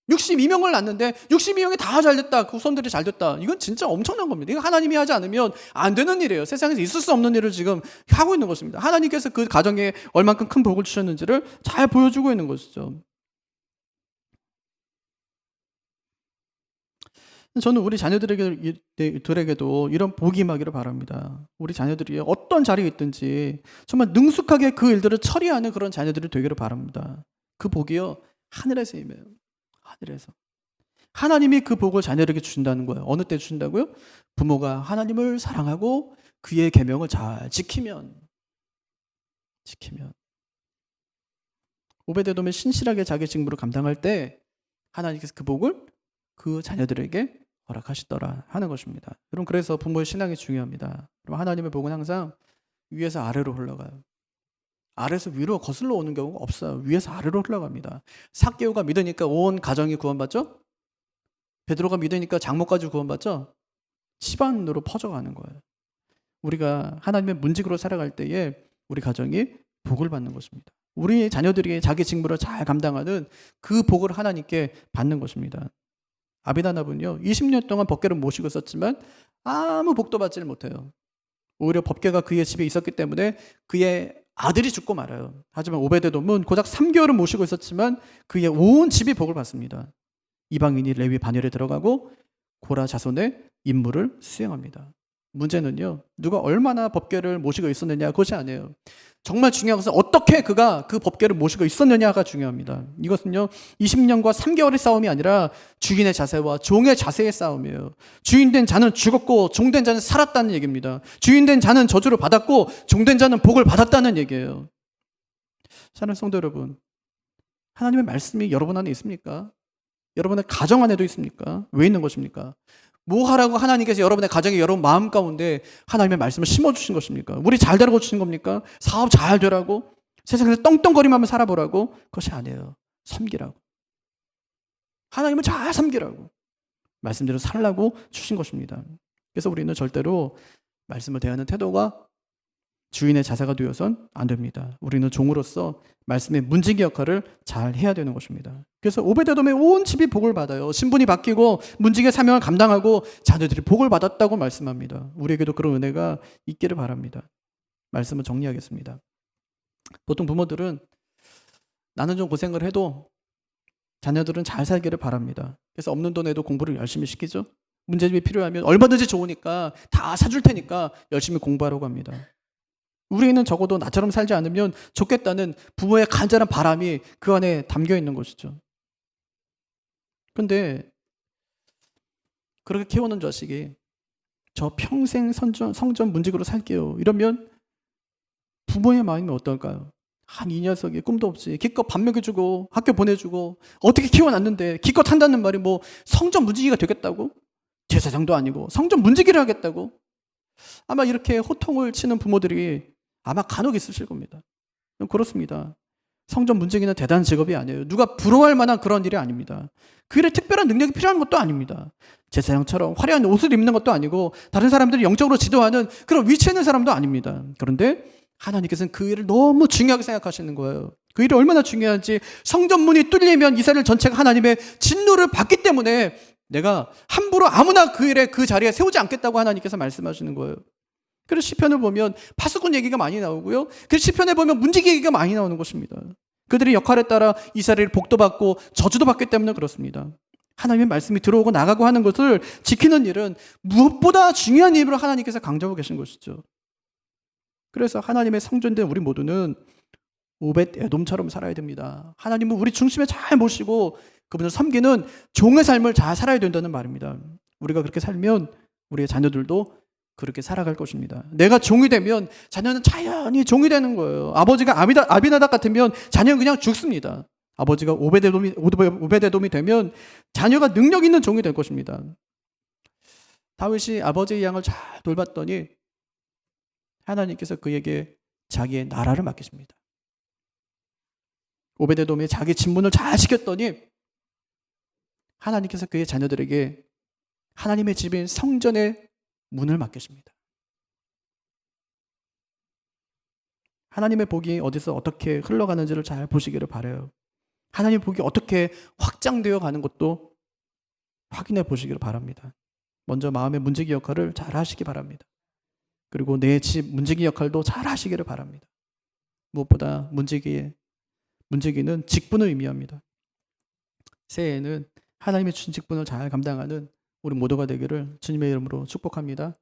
62명을 낳는데 62명이 다 잘 됐다, 그 후손들이 잘 됐다, 이건 진짜 엄청난 겁니다. 이거 하나님이 하지 않으면 안 되는 일이에요. 세상에서 있을 수 없는 일을 지금 하고 있는 것입니다. 하나님께서 그 가정에 얼만큼 큰 복을 주셨는지를 잘 보여주고 있는 것이죠. 저는 우리 자녀들에게도 이런 복이 임하기를 바랍니다. 우리 자녀들이 어떤 자리에 있든지 정말 능숙하게 그 일들을 처리하는 그런 자녀들이 되기를 바랍니다. 그 복이요, 하늘에서 임해요. 하늘에서. 하나님이 그 복을 자녀에게 주신다는 거예요. 어느 때 주신다고요? 부모가 하나님을 사랑하고 그의 계명을 잘 지키면. 오베데돔이 신실하게 자기 직무를 감당할 때 하나님께서 그 복을 그 자녀들에게 허락하시더라 하는 것입니다. 여러분, 그래서 부모의 신앙이 중요합니다. 여러분, 하나님의 복은 항상 위에서 아래로 흘러가요. 아래에서 위로 거슬러 오는 경우가 없어요. 위에서 아래로 흘러갑니다. 삭개오가 믿으니까 온 가정이 구원받죠? 베드로가 믿으니까 장모까지 구원받죠? 집안으로 퍼져가는 거예요. 우리가 하나님의 문직으로 살아갈 때에 우리 가정이 복을 받는 것입니다. 우리 자녀들이 자기 직무를 잘 감당하는 그 복을 하나님께 받는 것입니다. 아비나답은요, 20년 동안 법궤를 모시고 있었지만 아무 복도 받지를 못해요. 오히려 법궤가 그의 집에 있었기 때문에 그의 아들이 죽고 말아요. 하지만 오베데돔은 고작 3개월을 모시고 있었지만 그의 온 집이 복을 받습니다. 이방인이 레위 반열에 들어가고 고라 자손의 임무를 수행합니다. 문제는요, 누가 얼마나 법궤를 모시고 있었느냐, 그것이 아니에요. 정말 중요한 것은 어떻게 그가 그 법궤를 모시고 있었느냐가 중요합니다. 이것은요, 20년과 3개월의 싸움이 아니라 주인의 자세와 종의 자세의 싸움이에요. 주인된 자는 죽었고 종된 자는 살았다는 얘기입니다. 주인된 자는 저주를 받았고 종된 자는 복을 받았다는 얘기예요. 사랑하는 성도 여러분, 하나님의 말씀이 여러분 안에 있습니까? 여러분의 가정 안에도 있습니까? 왜 있는 것입니까? 뭐 하라고 하나님께서 여러분의 가정에, 여러분 마음 가운데 하나님의 말씀을 심어주신 것입니까? 우리 잘 되라고 주신 겁니까? 사업 잘 되라고? 세상에서 떵떵거리면서 살아보라고? 그것이 아니에요. 섬기라고. 하나님을 잘 섬기라고. 말씀대로 살라고 주신 것입니다. 그래서 우리는 절대로 말씀을 대하는 태도가 주인의 자세가 되어선 안 됩니다. 우리는 종으로서 말씀의 문지기 역할을 잘 해야 되는 것입니다. 그래서 오베데돔의 온 집이 복을 받아요. 신분이 바뀌고 문지기의 사명을 감당하고 자녀들이 복을 받았다고 말씀합니다. 우리에게도 그런 은혜가 있기를 바랍니다. 말씀을 정리하겠습니다. 보통 부모들은 나는 좀 고생을 해도 자녀들은 잘 살기를 바랍니다. 그래서 없는 돈에도 공부를 열심히 시키죠. 문제집이 필요하면 얼마든지 좋으니까 다 사줄 테니까 열심히 공부하라고 합니다. 우리는 적어도 나처럼 살지 않으면 좋겠다는 부모의 간절한 바람이 그 안에 담겨 있는 것이죠. 근데 그렇게 키우는 자식이 저 평생 성전 문직으로 살게요 이러면 부모의 마음이 어떨까요? 이 녀석이 꿈도 없이 기껏 밥 먹여주고 학교 보내주고 어떻게 키워놨는데 기껏 한다는 말이 뭐 성전 문지기가 되겠다고? 제사장도 아니고 성전 문지기를 하겠다고? 아마 이렇게 호통을 치는 부모들이 아마 간혹 있으실 겁니다. 그렇습니다. 성전 문지기는 대단한 직업이 아니에요. 누가 부러워할 만한 그런 일이 아닙니다. 그 일에 특별한 능력이 필요한 것도 아닙니다. 제사장처럼 화려한 옷을 입는 것도 아니고 다른 사람들이 영적으로 지도하는 그런 위치에 있는 사람도 아닙니다. 그런데 하나님께서는 그 일을 너무 중요하게 생각하시는 거예요. 그 일이 얼마나 중요한지 성전문이 뚫리면 이스라엘 전체가 하나님의 진노를 받기 때문에 내가 함부로 아무나 그 일에 그 자리에 세우지 않겠다고 하나님께서 말씀하시는 거예요. 그래서 시편을 보면 파수꾼 얘기가 많이 나오고요. 그래서 시편에 보면 문지기 얘기가 많이 나오는 것입니다. 그들의 역할에 따라 이스라엘이 복도 받고 저주도 받기 때문에 그렇습니다. 하나님의 말씀이 들어오고 나가고 하는 것을 지키는 일은 무엇보다 중요한 일으로 하나님께서 강조하고 계신 것이죠. 그래서 하나님의 성전된 우리 모두는 오벳 에돔처럼 살아야 됩니다. 하나님은 우리 중심에 잘 모시고 그분을 섬기는 종의 삶을 잘 살아야 된다는 말입니다. 우리가 그렇게 살면 우리의 자녀들도 그렇게 살아갈 것입니다. 내가 종이 되면 자녀는 자연히 종이 되는 거예요. 아버지가 아비나답 같으면 자녀는 그냥 죽습니다. 아버지가 오벳에돔이 되면 자녀가 능력 있는 종이 될 것입니다. 다윗이 아버지의 양을 잘 돌봤더니 하나님께서 그에게 자기의 나라를 맡기십니다. 오벳에돔이 자기 집문을 잘 지켰더니 하나님께서 그의 자녀들에게 하나님의 집인 성전의 문을 맡기십니다. 하나님의 복이 어디서 어떻게 흘러가는지를 잘 보시기를 바라요. 하나님의 복이 어떻게 확장되어 가는 것도 확인해 보시기를 바랍니다. 먼저 마음의 문지기 역할을 잘 하시기 바랍니다. 그리고 내 집 문지기 역할도 잘 하시기를 바랍니다. 무엇보다 문지기는 직분을 의미합니다. 새해에는 하나님의 주신 직분을 잘 감당하는 우리 모두가 되기를 주님의 이름으로 축복합니다.